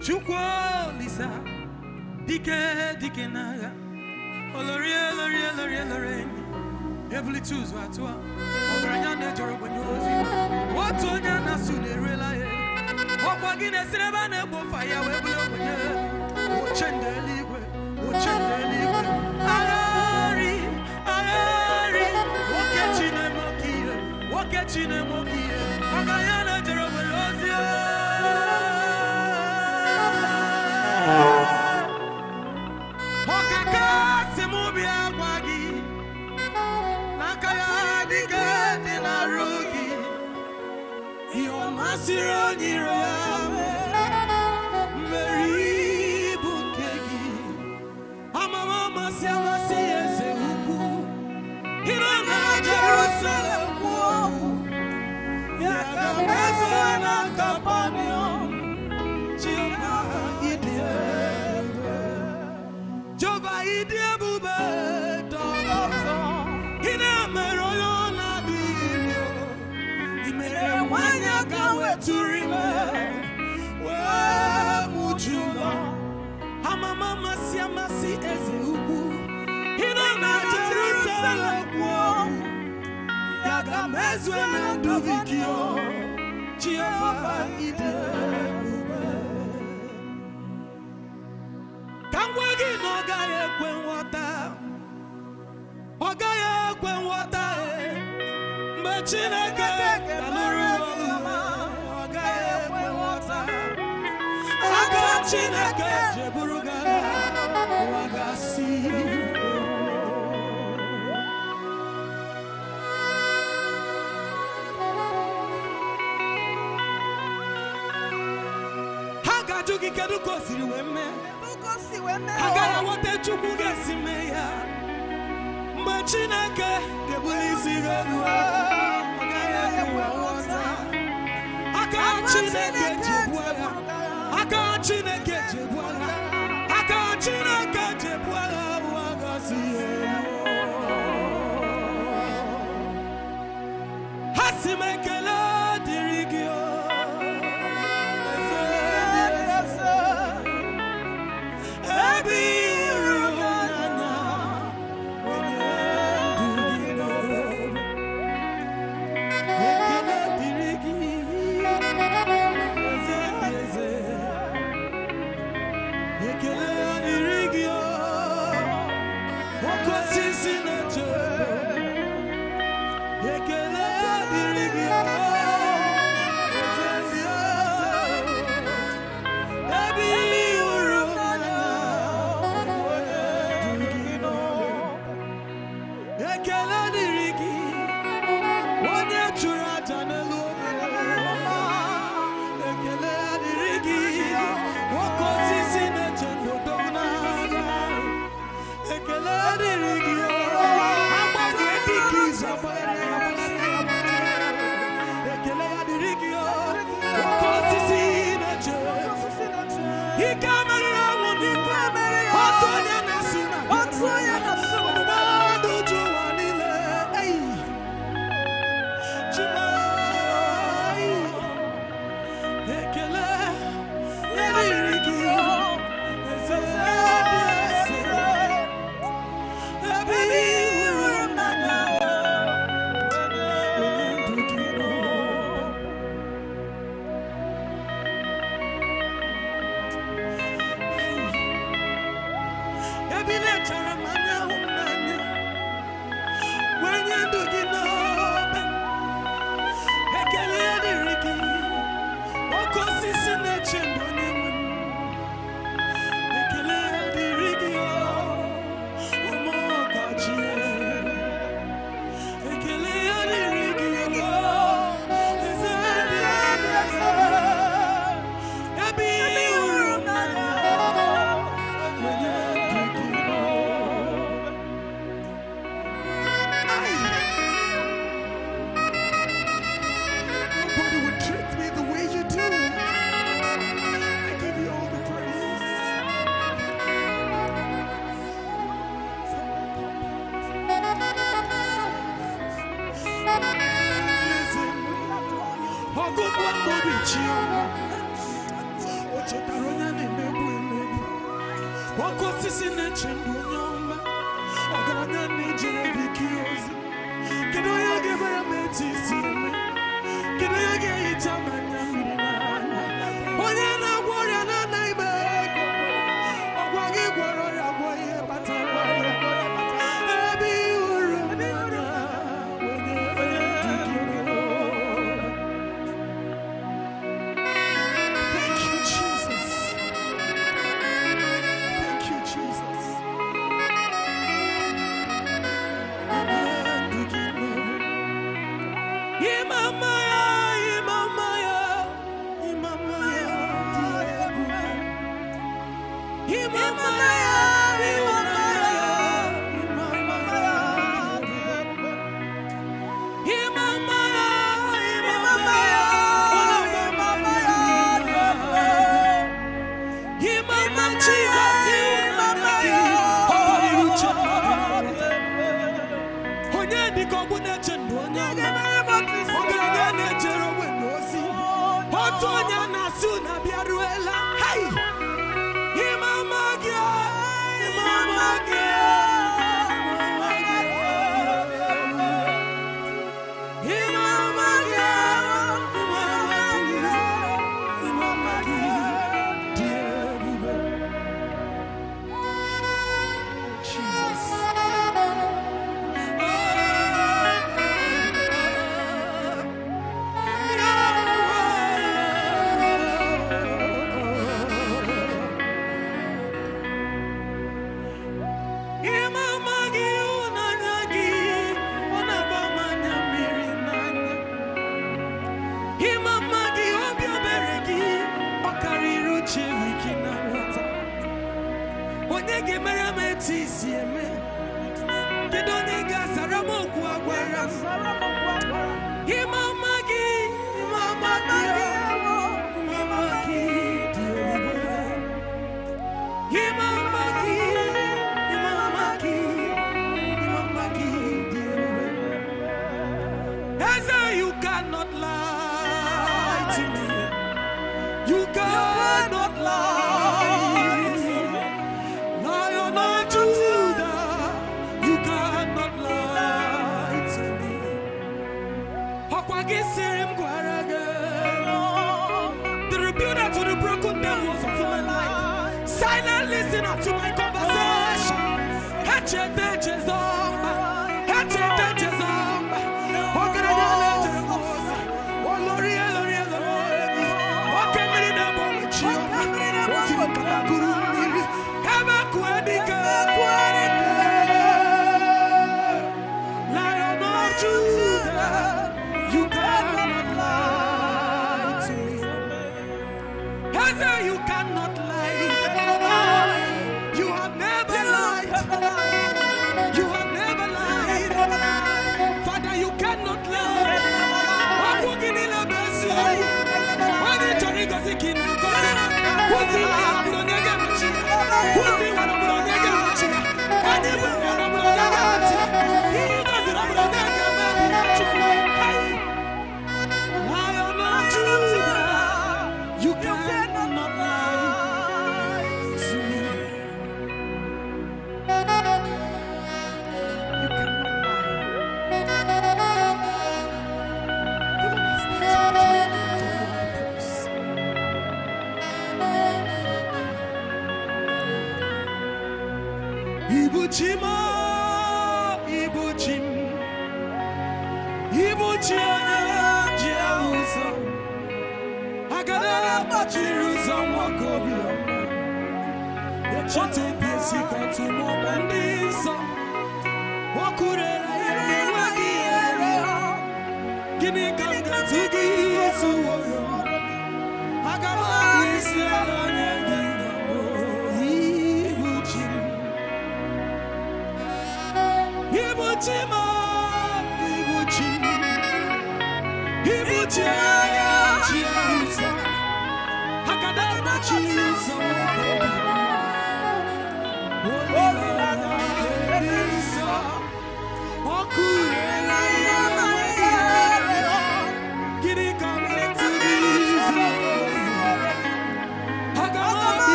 Chukwo Lisa, Dike Naga, Olori, Heavily choose what to Ograna Jorobonosi, what to Yana Sune Relay, Hopagina Sinabana Fire, Ochende Libre, Ayari, Wakachine Moki, Ogayana Jorobonosi.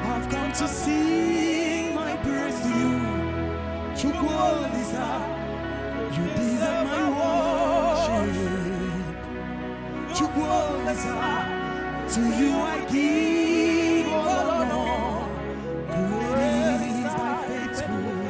I've come to sing my praise to you. You deserve my worship. To you I give all honor. Great is thy faithfulness.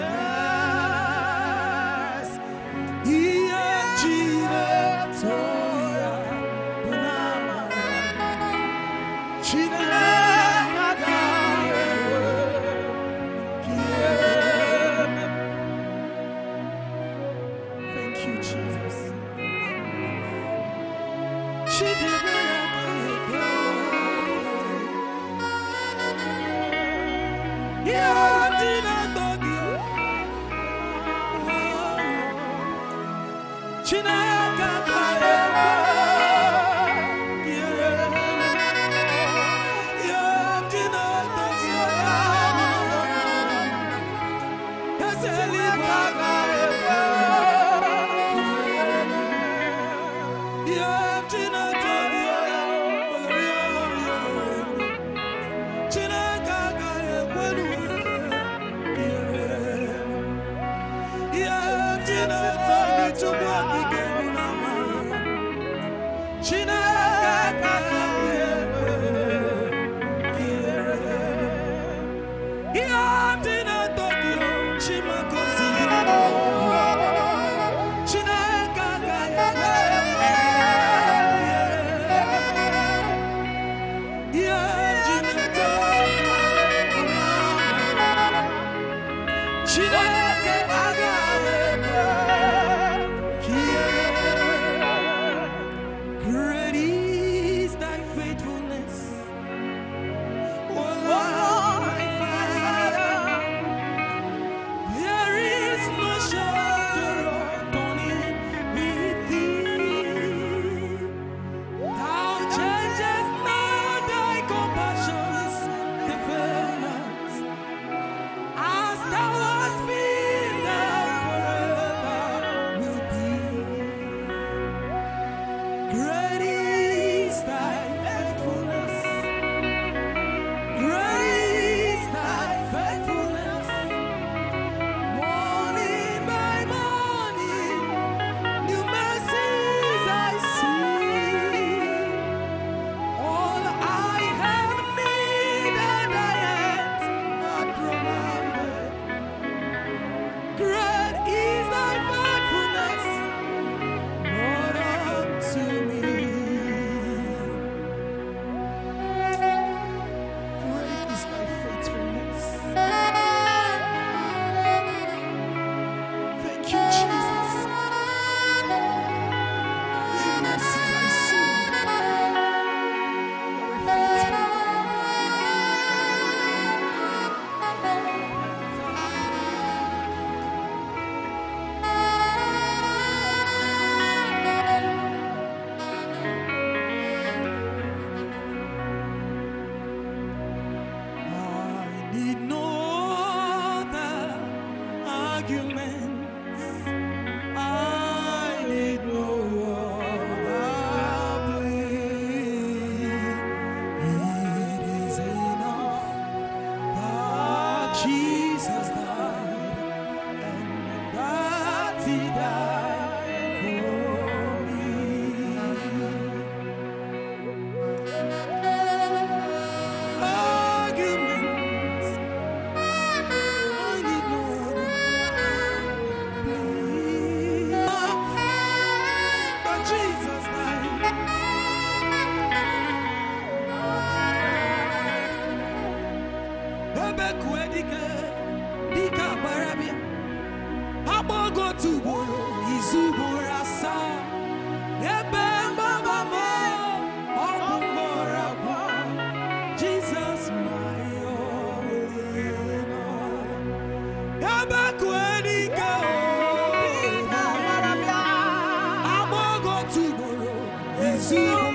Thank you, Jesus. Great Chinelo,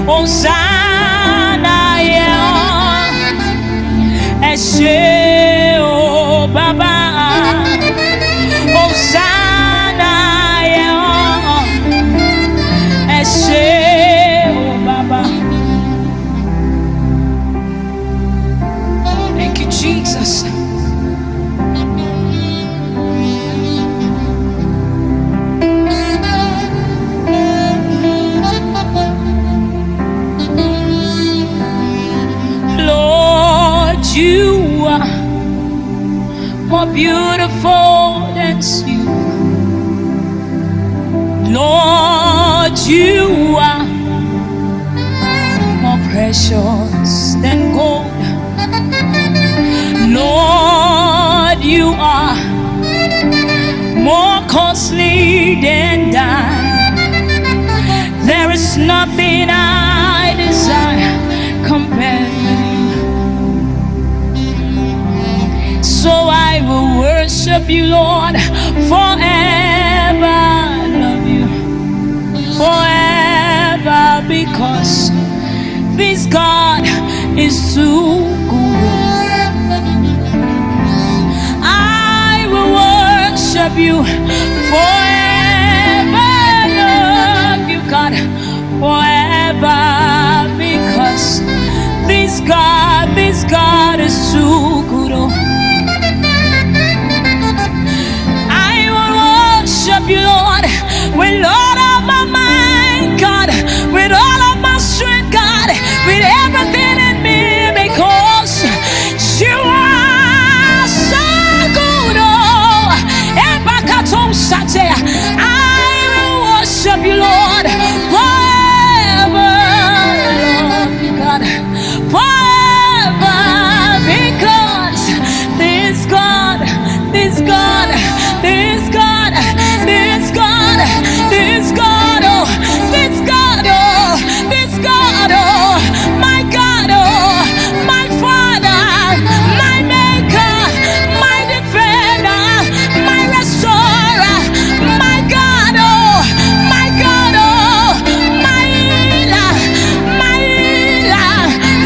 Hosanna, Eshe, oh Baba, Hosanna, Eshe, oh Baba. Thank you, Jesus. You are more beautiful than you. Lord, you are more precious than gold. Lord, you are more costly than diamond. There is nothing I desire compared with you. So I will worship you, Lord, forever. Love you forever, because this God is too good. I will worship you forever. Love you, God, forever, because this God is too good. You, Lord, with all of my mind, God, with all of my strength, God, with everything in me, because you are so good. Oh, I will worship you, Lord, forever, Lord God, forever, because this God, this God, this God, this God, this God, oh, this God, oh, this God, oh, my God, oh, my Father, my Maker, my Defender, my Restorer, my God, oh, my God, oh, my Healer,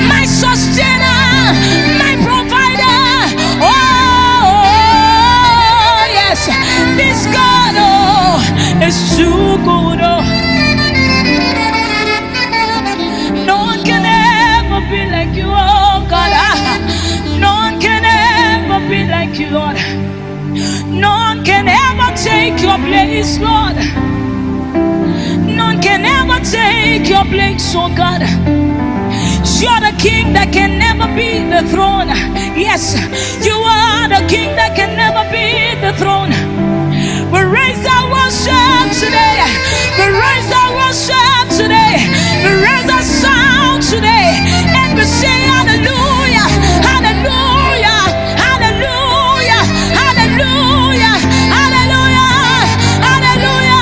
my Sustainer, my Provider, oh, yes, this God, oh, is too good. Oh, no one can ever be like you, oh God. No one can ever be like you, Lord. No one can ever take your place, Lord. No one can ever take your place, oh God. You're the King that can never be the throne. Yes, you are the King that can never be the throne. We raise our worship today. We raise our worship today. We raise our sound today. And we say hallelujah, hallelujah, hallelujah, hallelujah, hallelujah, hallelujah,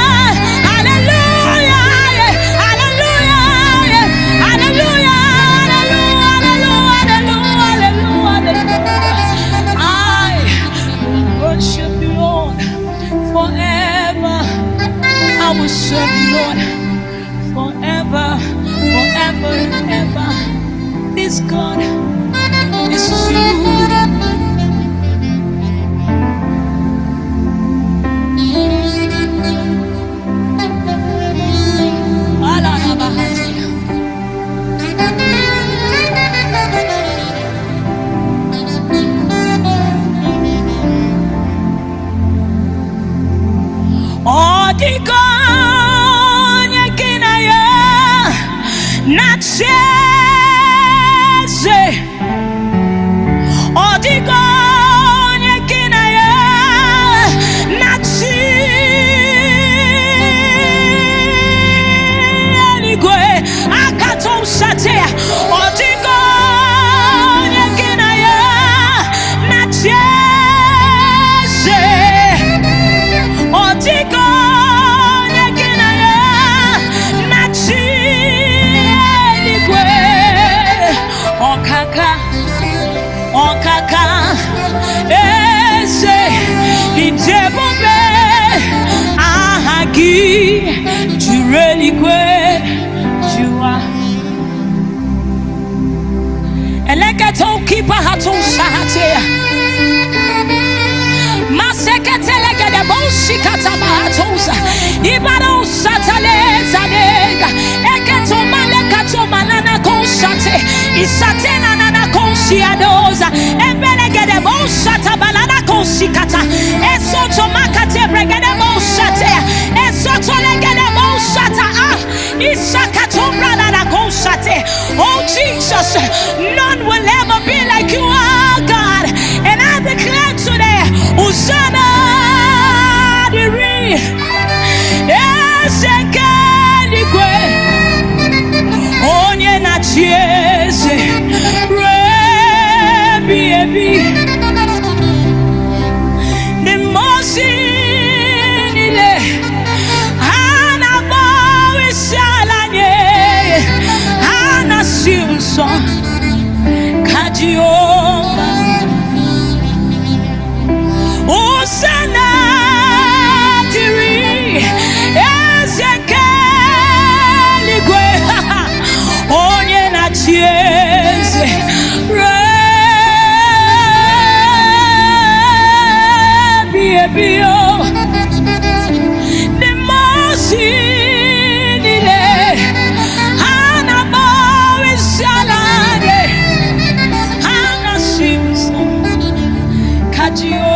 hallelujah, hallelujah, hallelujah, hallelujah, hallelujah, hallelujah. Odigonya kinaya nacheze. Odigonya kinaya nachigwe akato satea. Odigonya kinaya nacheze. Odigonya kinaya nachigwe okaka. Okaka ese idebobe ahagi jureligwe jua eleketo kipa hato sahatea maseketele gede boshikata bahatosa ibaro satale zadega eketo malekato manana konsate isatena nana konsiadoza embelegede boshata balana konsikata esoto makate bregede boshate esoto legede boshata isakato brana konsate. Oh Jesus, none will ever be like you are, God. And I declare today, Hosanna diri ezekeligwe onye na chieze rebi ebi the mosi nile hana bawi salanye hana simson kajioma. Hosanna diri ezekeligwe onye na chieze rebi ebio the mosi nile hana bawi salanye hana simson kajio.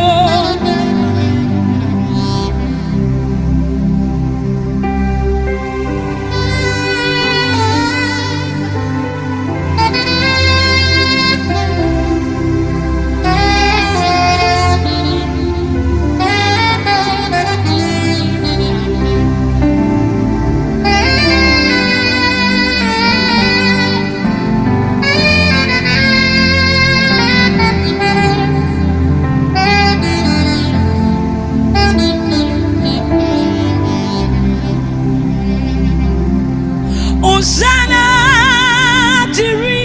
Hosanna diri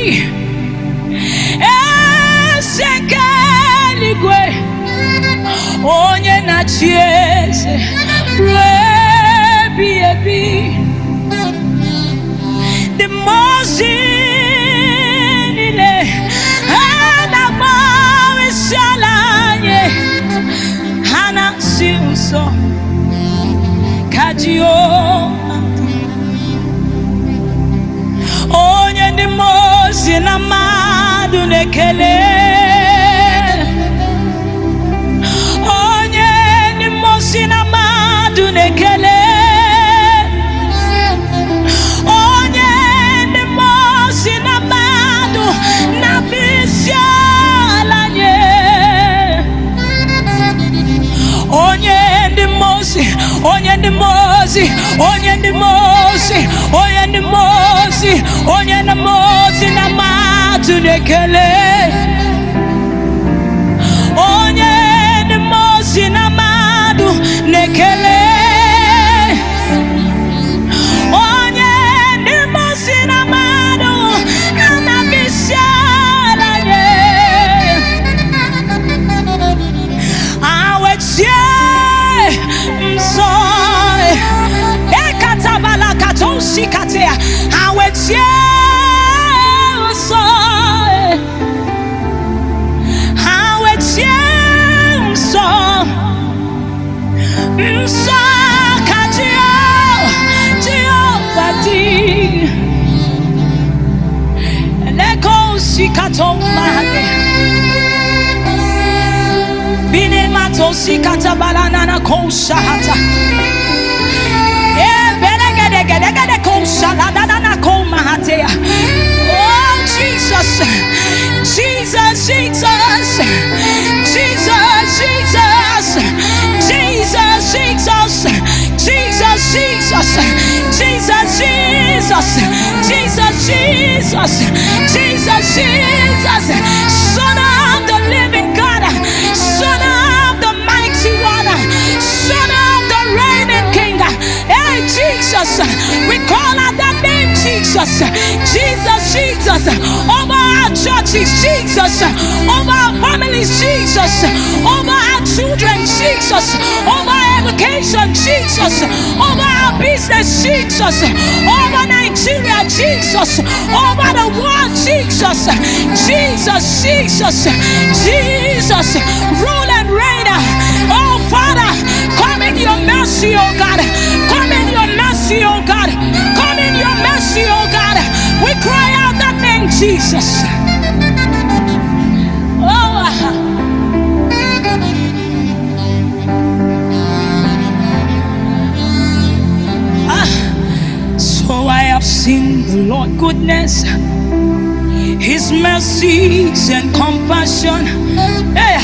ezekeligwe onye na chieze rebi ebi the mosi nile hana bawi salanye hana simso kajioma. Onye ndi mosi na madu nekele. Onye ndi mosi na madu nekele. Onye ndi mosi na madu na bisialanye. Onye ndi mosi, onye ndi mosi, onye ndi mosi, onye ndi mosi, onye ndi mosi na matu nekele. Onye ndi mosi na madu nekele. Onye ndi mosi na madu na bisialanye. Awetie msoe ekatabala katosi katea awetie msoe awetie msoe msoe katio tio pati eleko sikatomane bine mato sikatabalana na koshahata Oh, Jesus, Jesus, Jesus, Jesus, Jesus, Jesus, Jesus, Jesus, Jesus, Jesus, Jesus, Jesus, Jesus, Jesus, Son of the living God, Son of the mighty one, Son of the reigning King. Hey, Jesus, we call out that name, Jesus, Jesus, Jesus, over our churches, Jesus, over our families, Jesus, over our children, Jesus, over our education, Jesus, over our business, Jesus, over Nigeria, Jesus, over the world, Jesus, Jesus, Jesus, Jesus, rule and reign. Oh Father, come in your mercy, oh God, come in your mercy, oh God, come in your mercy, oh God. We cry out that name, Jesus. Oh, so I have seen the Lord goodness, His mercies and compassion. Hey,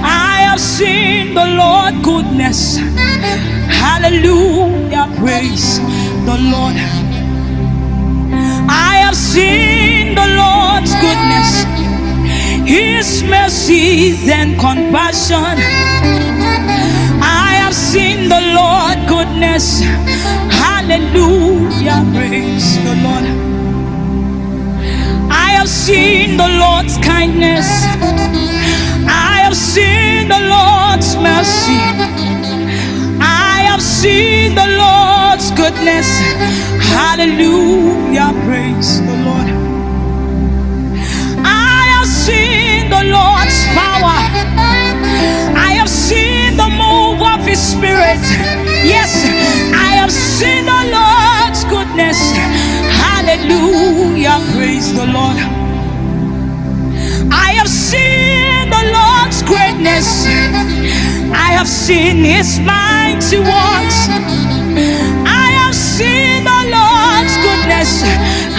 I have seen the Lord goodness. Hallelujah, praise the Lord. I have seen the Lord's goodness, His mercies and compassion. I have seen the Lord goodness. Hallelujah, praise the Lord. I have seen the Lord's kindness. I have seen the Lord's mercy. I have seen the Lord's goodness. Hallelujah, praise the Lord. I have seen the Lord's power. I have seen the move of His Spirit. Yes, I have seen the Lord's goodness. Hallelujah, praise the Lord. I have seen the Lord's greatness. I have seen His mighty works. I have seen the Lord's goodness.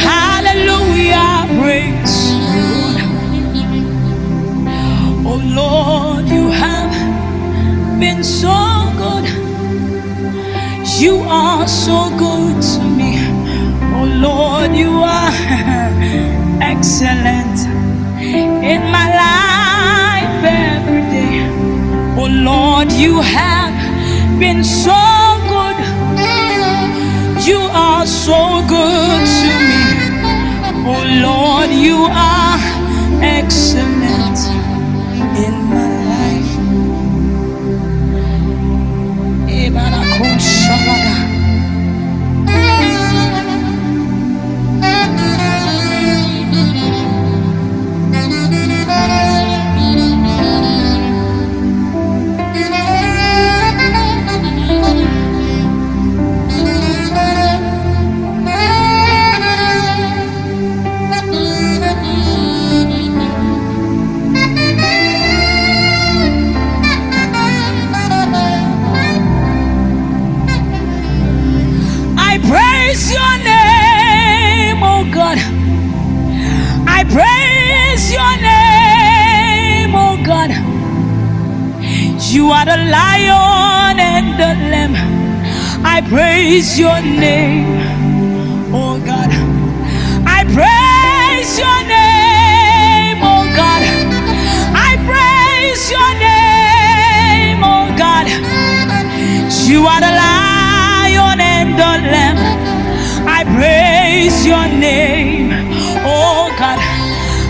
Hallelujah, praise the Lord. Oh Lord, you have been so good. You are so good to me. Oh Lord, you are excellent in my life every day. Oh Lord, you have been so good. You are so good to me. Oh Lord, you are excellent in my life. You are the lion and the lamb. I praise your name, oh God. I praise your name, oh God. I praise your name, oh God. You are the lion and the lamb. I praise your name, oh God.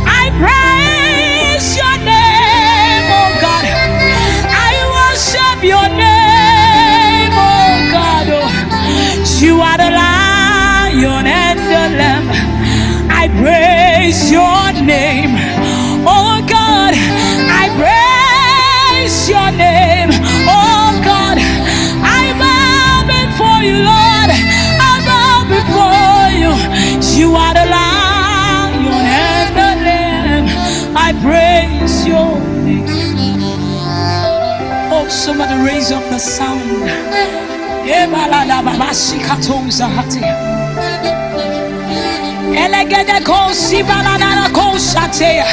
I praise your name, oh God. Your name, oh God. Oh, you are the lion and the lamb. I praise your name, oh God. I praise your name, oh God. I bow before you, Lord. I bow before you. You are the lion and the lamb. I praise your name. Oh, somebody raise up the sound. Ebalada babasi katonza hati. Elegede kosi balada kosatea.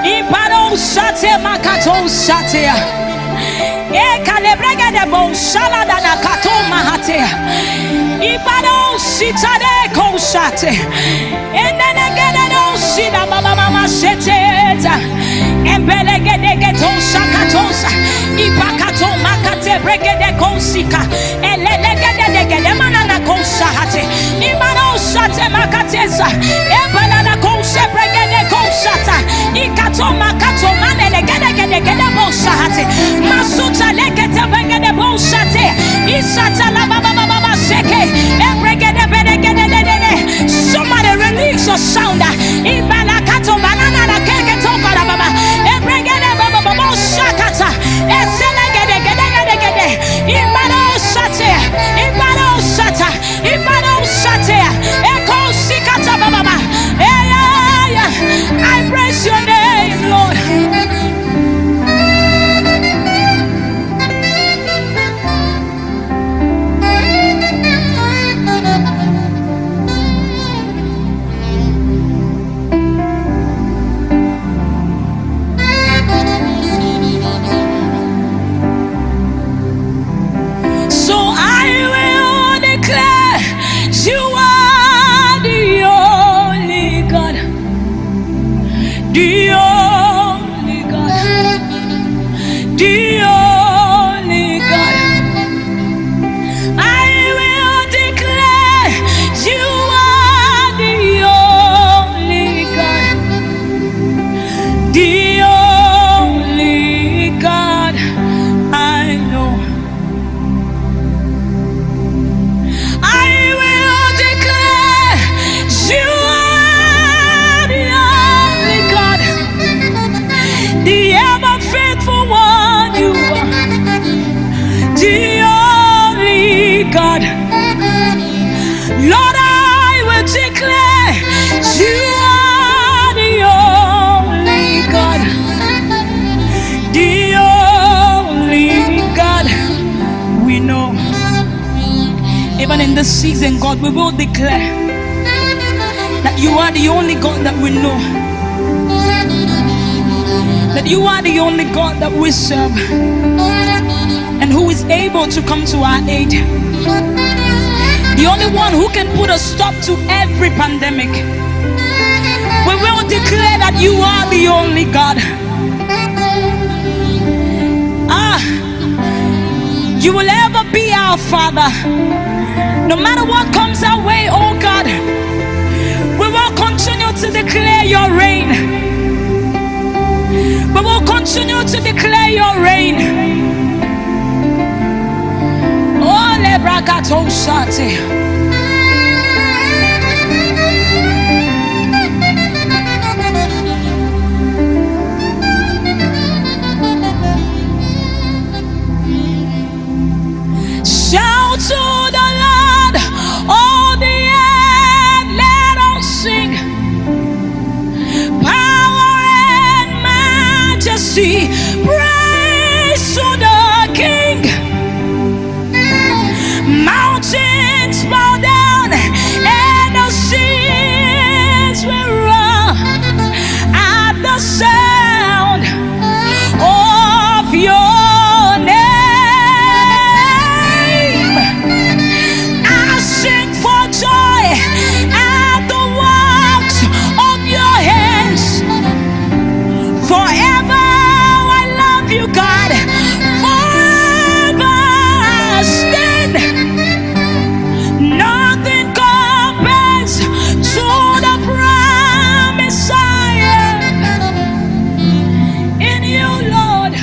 Ibaro sate makato satea. Ekalebregede bo salada na kato mahatea. Ibaro sitade kosate. Enenegede no sida mama mama seteta. Embelegede geto sakatosa. Ibakato makate bregede kosika. Elegede degede manana kosahate. Ibaro sate makatesa. Ebalada kose bregede kosata. Ikato makato manele gede bosahate. Masuta legete bregede bosate. Isata la baba seke. Ebregede bedegede. Somebody release your sound. Ibala kato banana na keke to para baba. Ebregede baba shakata. Eselegede gede. Ibalo sate. Ibalo sata. Ibalo sate. Eko sikata baba. I praise your name, Lord. So I will declare you are the only God. The only God, the only God. I will declare you are the only God, the only God I know. I will declare you are the only God. The ever faithful one, you are the only God. Lord, I will declare you are the only God. The only God we know. Even in this season, God, we will declare that you are the only God that we know. That you are the only God that we serve and who is able to come to our aid. The only one who can put a stop to every pandemic. We will declare that you are the only God. You will ever be our Father. No matter what comes our way, oh God, we will continue to declare your reign. We will continue to declare your reign. Oh, lebrakato shate. Shout to the Lord, all the earth, let us sing. Power and majesty, praise to the King. Mountains bow down and the seas will roar at the sound of your name. I sing for joy at the works of your hands. Forever I love you, God. Forever I stand. Nothing compares to the promise I have in you, Lord.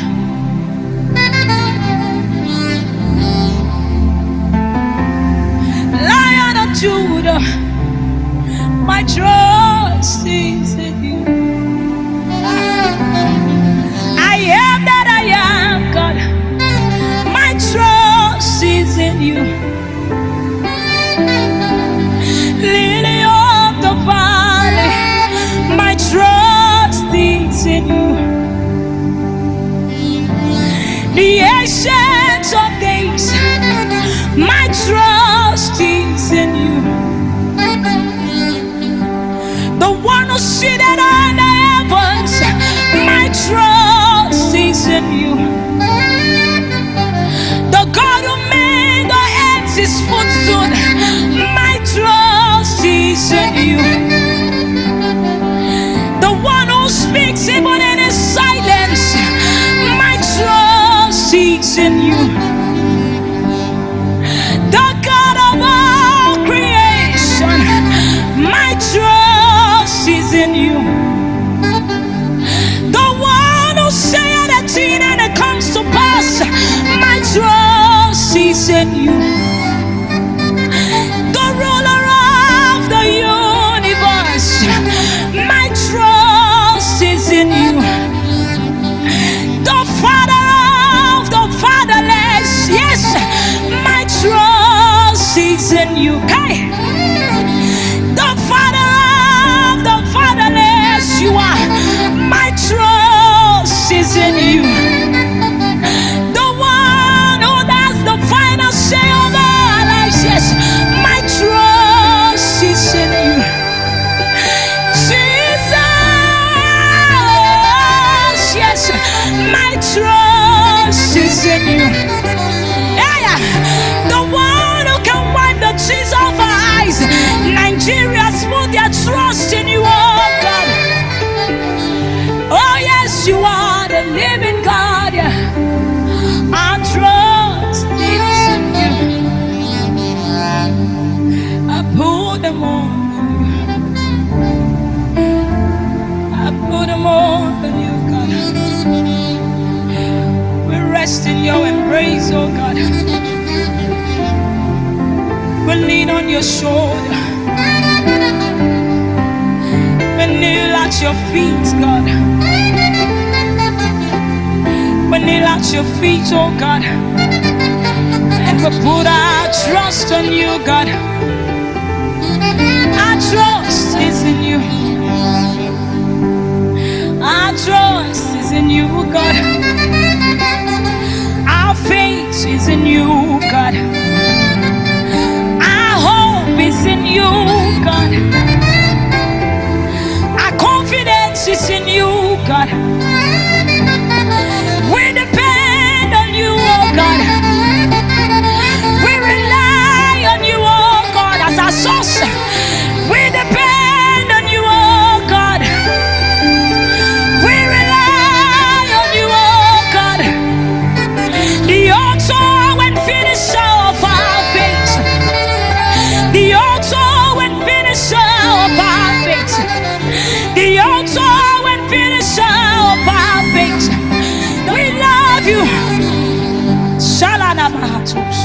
Lion of Judah, my trust is in you. I am that I am, God. My trust is in you. Lily of the valley, my trust is in you. The ancient of days, seated on the heavens, my trust is in you. The God who made the earth his footstool, my trust is in you. The one who speaks even in his silence, my trust is in you. The God of all creation, my trust is in you. The one who said a thing and it comes to pass, my trust is in you. The ruler of the universe, my trust is in you. The father of the fatherless, yes, my trust is in you. Hey. The father of the fatherless, you are. My trust is in you. The one who does the final say over our lives, yes, my trust is in you. Jesus, yes, my trust is in you. Yeah, the one who can wipe the tears off our eyes. Nigerians put their trust in you, oh God. Oh yes, you are the living God. Yeah. Our trust is in you. I put them on you. I put them on you, God. We rest in your embrace, oh God. We lean on your shoulder. We kneel at your feet, God. We kneel at your feet, oh God. And we put our trust on you, God. Our trust is in you. Our trust is in you, God. Our faith is in you, God. Our hope is in you, God. Our confidence is in you, God. We depend on you, oh God. We rely on you, oh God, as our source. We depend on you, oh God. We rly on you, oh God. The author and finisher of our faith. The author and finisher of our faith. The author and finisher of our faith. We love you. Shalana Mahatos.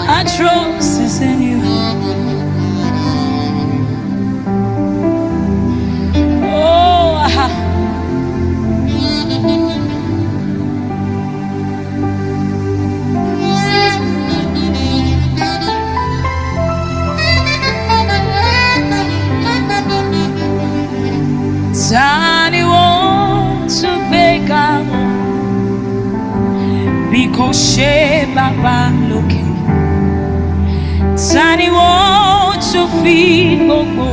Our trust is in you. Oh, aha. Tani want to beg out because she baba looking. Tani want to feed gbogbo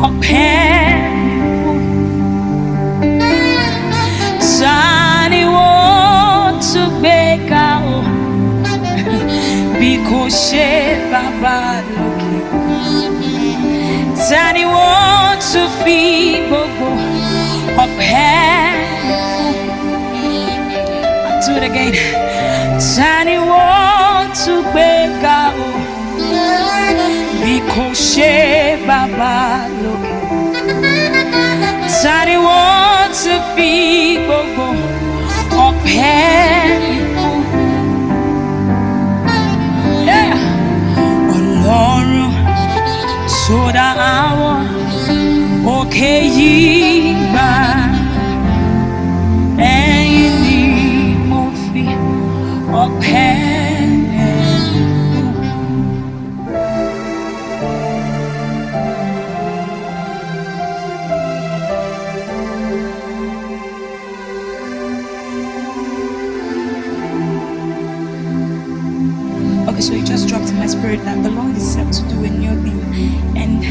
ọpẹ́. Tani want to beg out because she baba looking. Tani want to feed gbogbo ọpẹ́. I'll do it again. Tani want to beg out because she baba looking. Tani want to feed gbogbo ọpẹ́. Yeah. Ọlọ́run tó dá àwọn òkè yìí gbà. Ẹ̀yin ni mo fi ọpẹ́. so it just dropped in my spirit that the Lord is set to do a new thing, and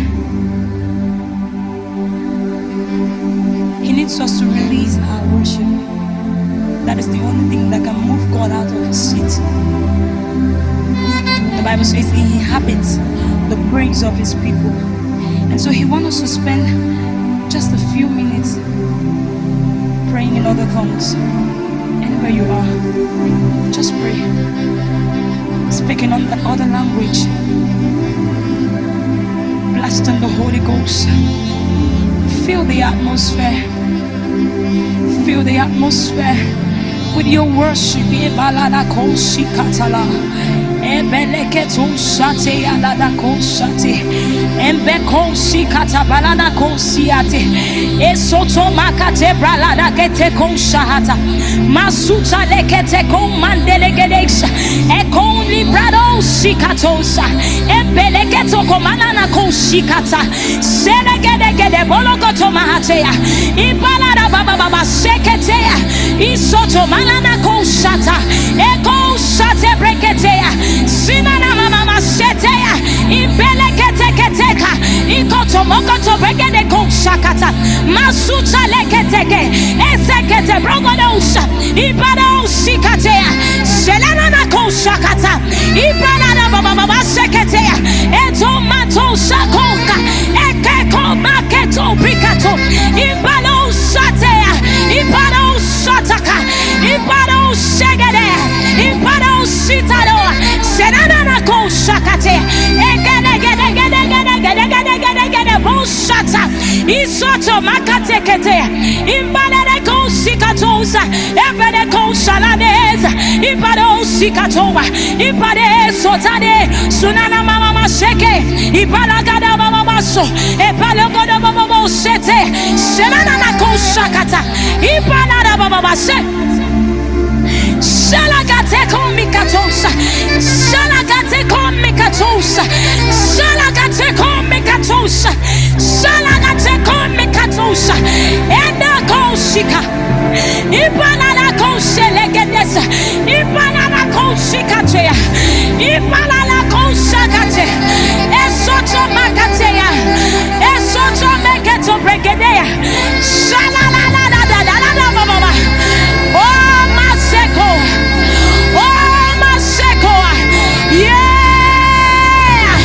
He needs us to release our worship. That is the only thing that can move God out of His seat. The Bible says He inhabits the praise of His people, and so He wants us to spend just a few minutes praying in other tongues. Anywhere you are, just pray, speaking on the other language, blasting the Holy Ghost. Feel the atmosphere. Feel the atmosphere with your worship. Ebeleketo shate alada koshate embeko shikata balada kosiate esoto makate bralada kete konshahata masuta lekete komandelegedeksha ekon librado shikatosa embeleketo komanana koshikata selegedegede bolokoto mahatea ibalada baba seketea isoto malana koshata eko shate breketea Sinana mama setea impelekete keteka ikoto mokoto begede konshakata masuta leketeke esekete brogodosha ibado sikatea selana na konshakata ibana baba seketea etomato shakonka ekeko maketo brikato ibado satea ibado sataka ibado segede ibado sitado Senana ko shakate egede boshata isoto makate kete imbale ko sikatosa ebede ko shalaneza ibado sikatoba ibade sotade sunana mama masheke ibalagada mama maso ebalogoda mama mosete senana ko shakata ibalada mama mase Shalagate komikatosa, shalagate komikatosa, shalagate komikatosa, shalagate komikatosa, enda koshika, ibalala koshelegedesa, ibalala koshikatea, ibalala koshakate, esoto makatea, esoto meketo bregedea, shalalala da da da da baba. Oh Maseko, yeah.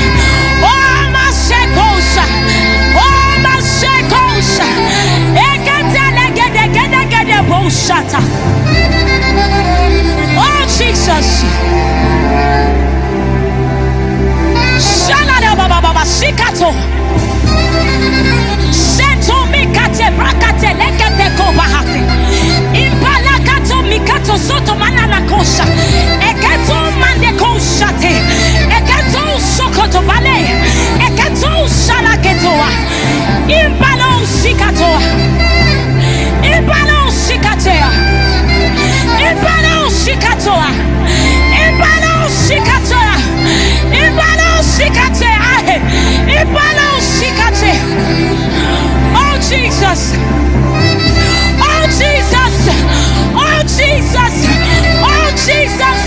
Oh Masekosa, egede boshata. Oh Jesus, shalada baba sikato, seto mikate brakate lekete kobahate. Impalakato mikato soto manana kosha eketo mande kosha te eketo sokoto bale eketo shalaketoa impalo sikatoa impalo sikatea impalo sikatoa impalo sikatoa impalo sikatea impalo sikate. Oh Jesus, oh Jesus, oh Jesus, oh Jesus,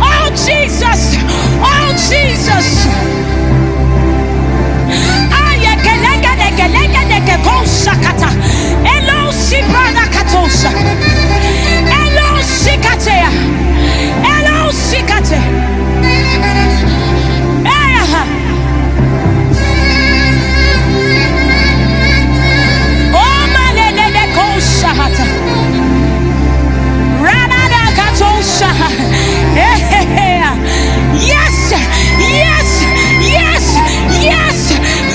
oh Jesus, oh Jesus. Ayekelegelegege koshakata. Elo sibrana katosha. Elo sikatea. Elo sikate. Oh malele koshahata. Yes, yes, yes, yes,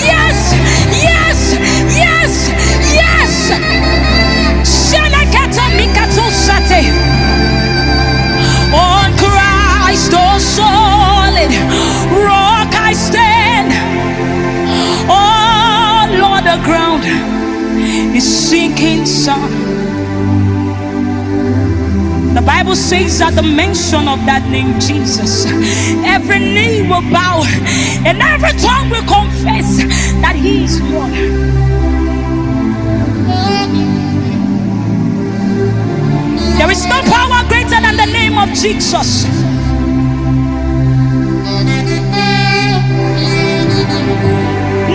yes, yes, yes, yes. Shalakata mikato sate. On Christ, oh solid rock I stand. Oh Lord, the ground is sinking some. The Bible says at the mention of that name, Jesus, every knee will bow and every tongue will confess that He is Lord. There is no power greater than the name of Jesus.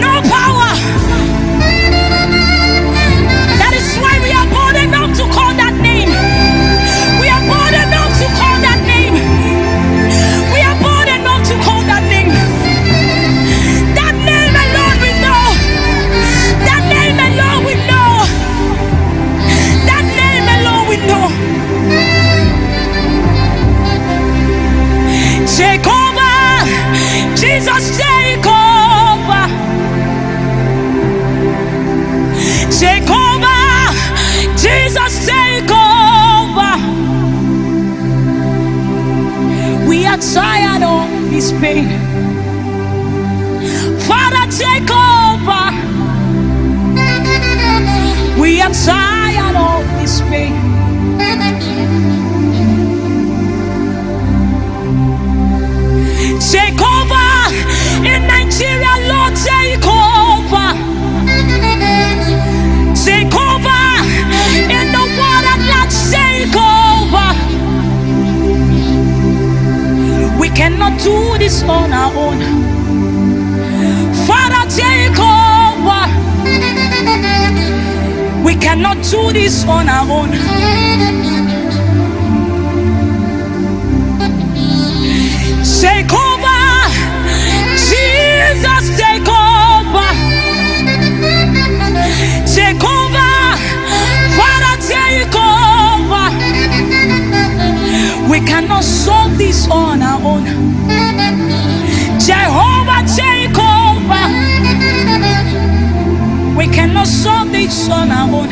No power. That is why we are bold enough to call that name. We are bold enough to call that name. We are bold enough to call that name. That name alone we know. That name alone we know. That name alone we know. Take over, Jesus, take over. Take over, Jesus, take over. We are tired of this pain. Father, take over. We are tired of this pain. Take over in Nigeria, Lord, take over. Take over in the world at large, take over. We cannot do this on our own. Father, take over. We cannot do this on our own. Take over, Jesus, take over. Take over, Father, take over. We cannot solve this on our own. Jehovah, take over. We cannot solve this on our own.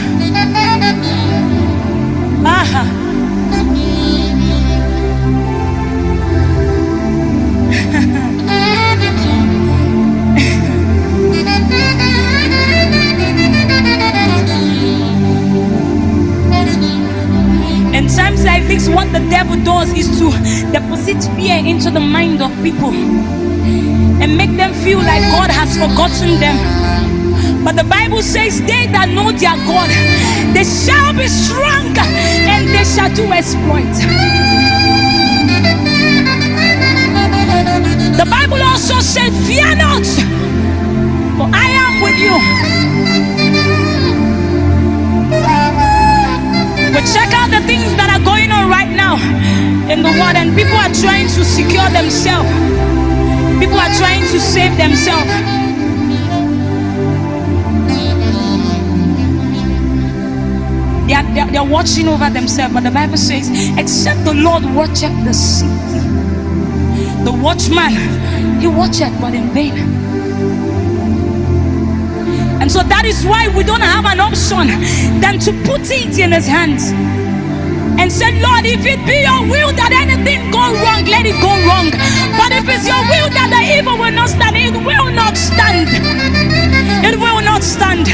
In times like this, what the devil does is to deposit fear into the mind of people and make them feel like God has forgotten them. But the Bible says, they that know their God, they shall be strong and they shall do exploits. The Bible also said, fear not, for I am with you. But check out the things that are going on right now in the world, and people are trying to secure themselves. People are trying to save themselves. They're watching over themselves, but the Bible says, except the Lord watcheth the city, the watchman, he watcheth but in vain. And so that is why we don't have an option than to put it in his hands and say, Lord, if it be your will that anything go wrong, let it go wrong. But if it's your will that the evil will not stand, it will not stand. It will not stand.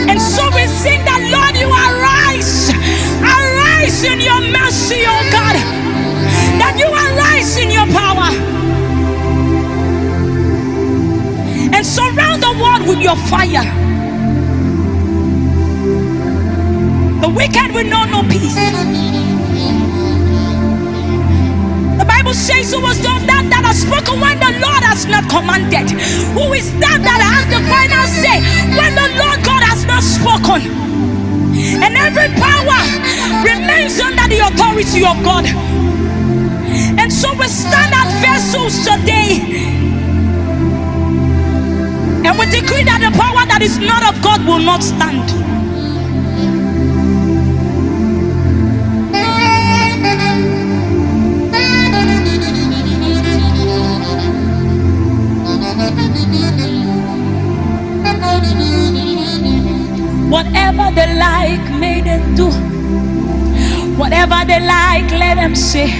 And so we sing that, Lord, you arise. Arise in your mercy, oh God. That you arise in your power. And surround the world with your fire. The wicked will know no peace. The Bible says, who was done that has spoken when the Lord has not commanded? Who is that has the final say when the Lord God has not spoken? And every power remains under the authority of God. And so we stand as vessels today, and we decree that the power that is not of God will not stand. Whatever they like, may them do. Whatever they like, let them say.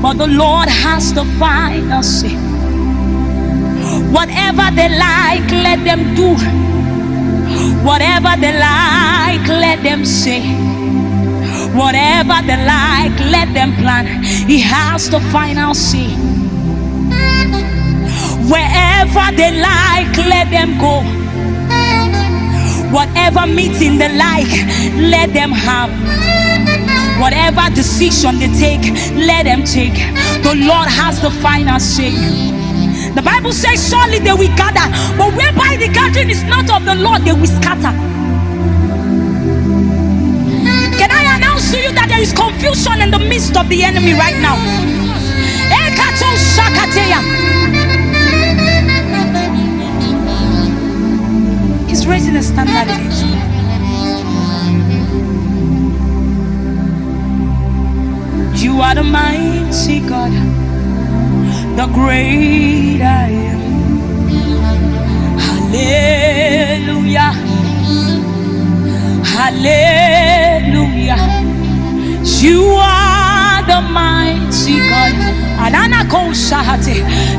But the Lord has the final say. Whatever they like, let them do. Whatever they like, let them say. Whatever they like, let them plan. He has the final say. Wherever they like, let them go. Whatever meeting they like, let them have. Whatever decision they take, let them take. The Lord has the final say. The Bible says surely they will gather, but whereby the gathering is not of the Lord, they will scatter. Can I announce to you that there is confusion in the midst of the enemy right now? He's raising a standard against you. You are the mighty God, the great I am. Hallelujah. Hallelujah. You are the mighty God.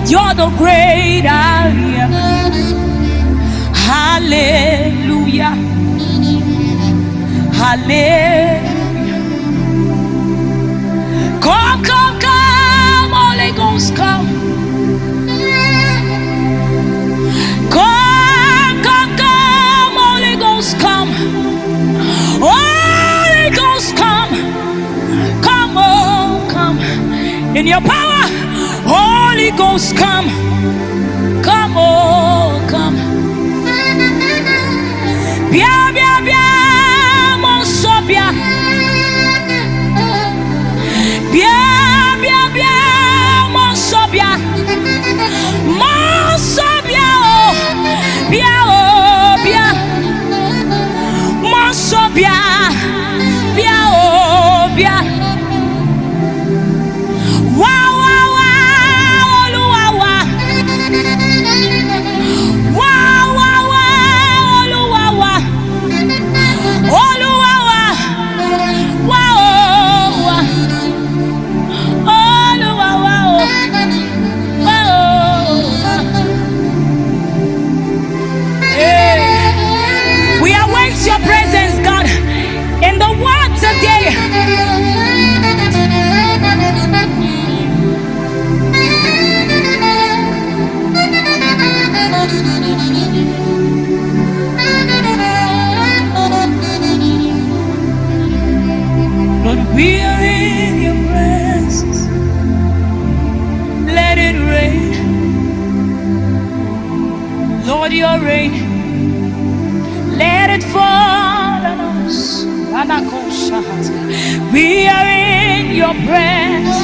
You're the great I am. Hallelujah. Hallelujah. Come, come, come, Holy Ghost, come. Come, come, come, Holy Ghost, come. Holy Ghost, come. Come, oh, come. In your power, Holy Ghost, come. Come, oh, come. Bia, bia, bia, mon sobia. Bia, bia, bia, mon sobia. Mon sobia, oh. Bia, oh, bia. Mon sobia. Bia, oh, bia. Wow, wow, wow, Oluwa, wow. Wow, wow, wow, Oluwa, wow. Oluwa, wow. Wow, wow. Oluwa, wow. Wow. Hey. We await your presence, God, in the world today. Lord, we are in your presence. Let it rain. Lord, your rain. Let it fall on us. We are in your presence.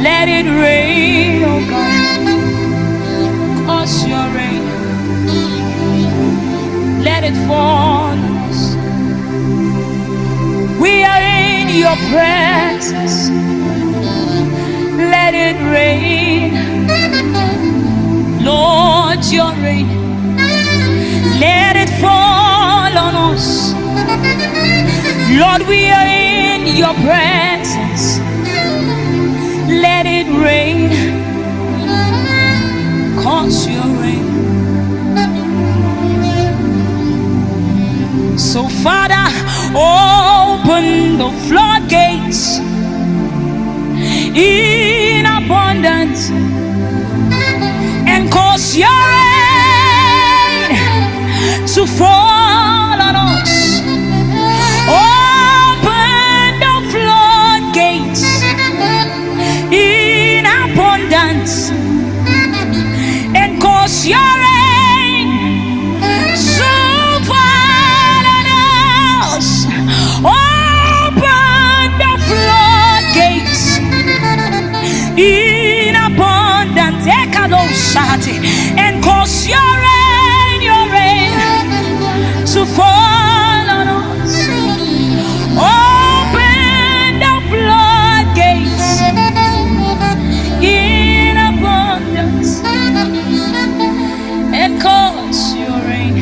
Let it rain, oh God. Cause your rain. Let it fall on us. We are in your presence. Let it rain. Lord, your rain. Let it fall on us. Lord, we are in your presence. Let it rain. Cause your rain. So Father, open the floodgates in abundance and cause your rain to fall on us. Open the floodgates in abundance and cause your rain to fall on us. Open the floodgates in abundance and cause your rain to fall on us. Open the floodgates in abundance and cause your rain.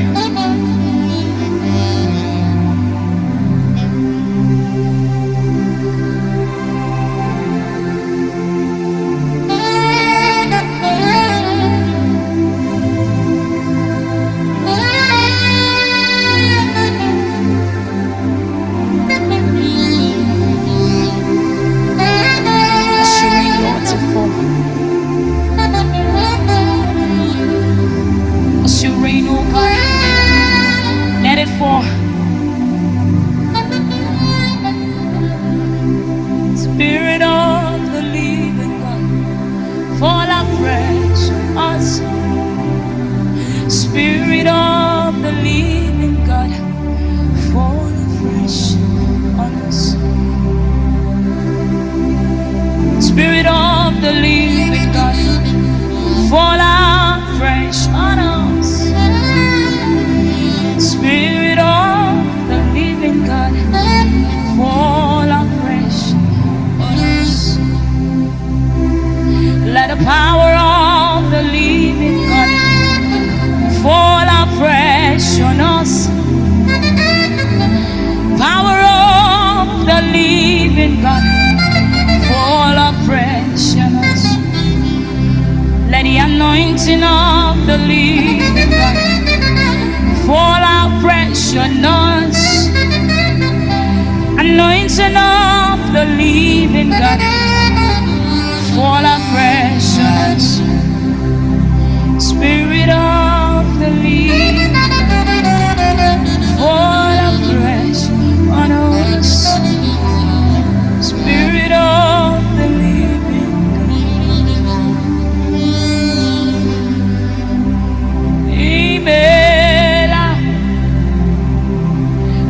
living God, fall afresh on us. Let the anointing of the living God fall afresh on us. Anointing of the living God fall afresh on us. Spirit of the living God fall afresh on us. Spirit of the living God. Amen.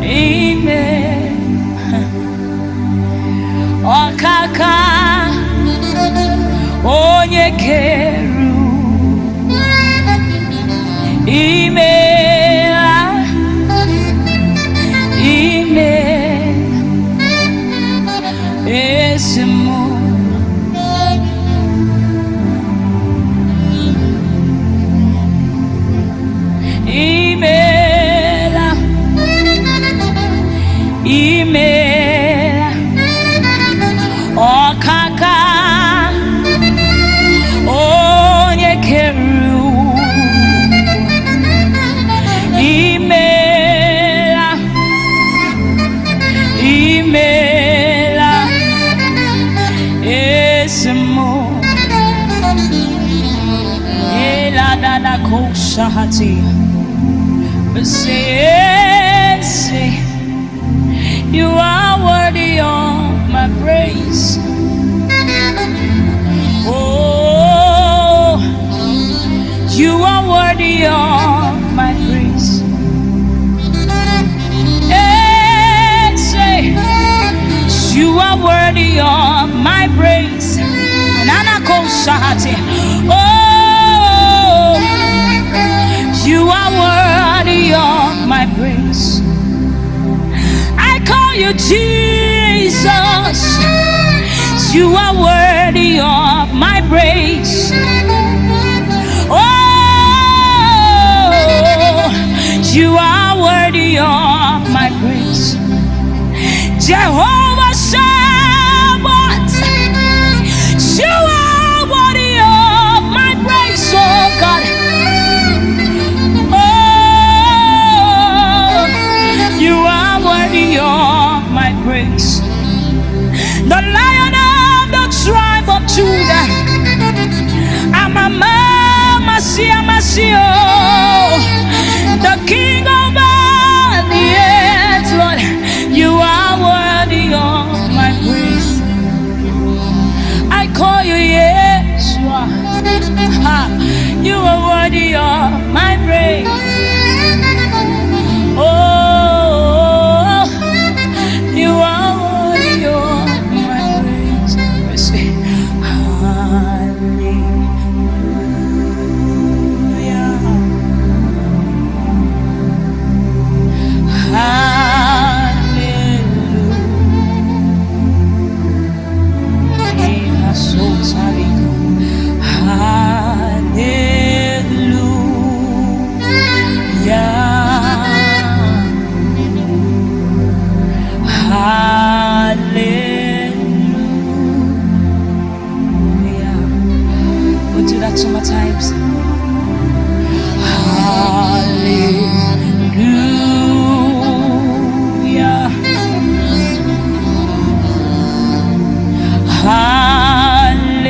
Amen. Okaka onye keru. Amen. Amen. Esimo. Amen. Amen. Okaka onye keru. Say, you are worthy of my praise. Oh, you are worthy of my praise. Say, you are worthy of my praise. Oh, you are worthy of my praise. I call you Jesus. You are worthy of my praise. Oh, you are worthy of my praise. Jehovah Shabbat, you are worthy of my praise, oh God. You are worthy of my praise. The Lion of the tribe of Judah, the King of all the earth, Lord, you are worthy of my praise. I call you Yeshua. You are worthy of my praise. Sometimes hallelujah, hallelujah,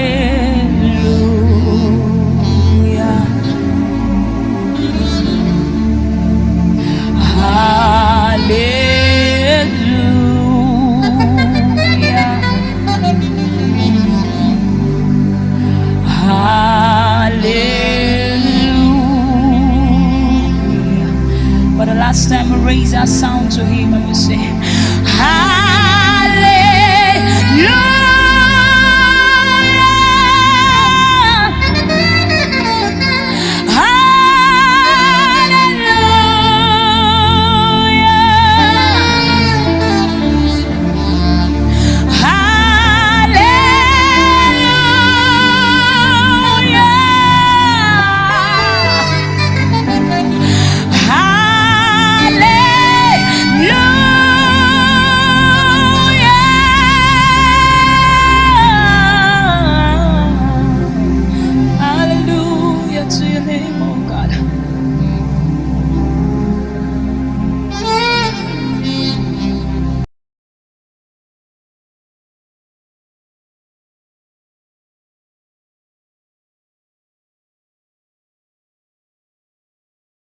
hallelujah. For the last time, we raise our sound to Him and we say, hallelujah.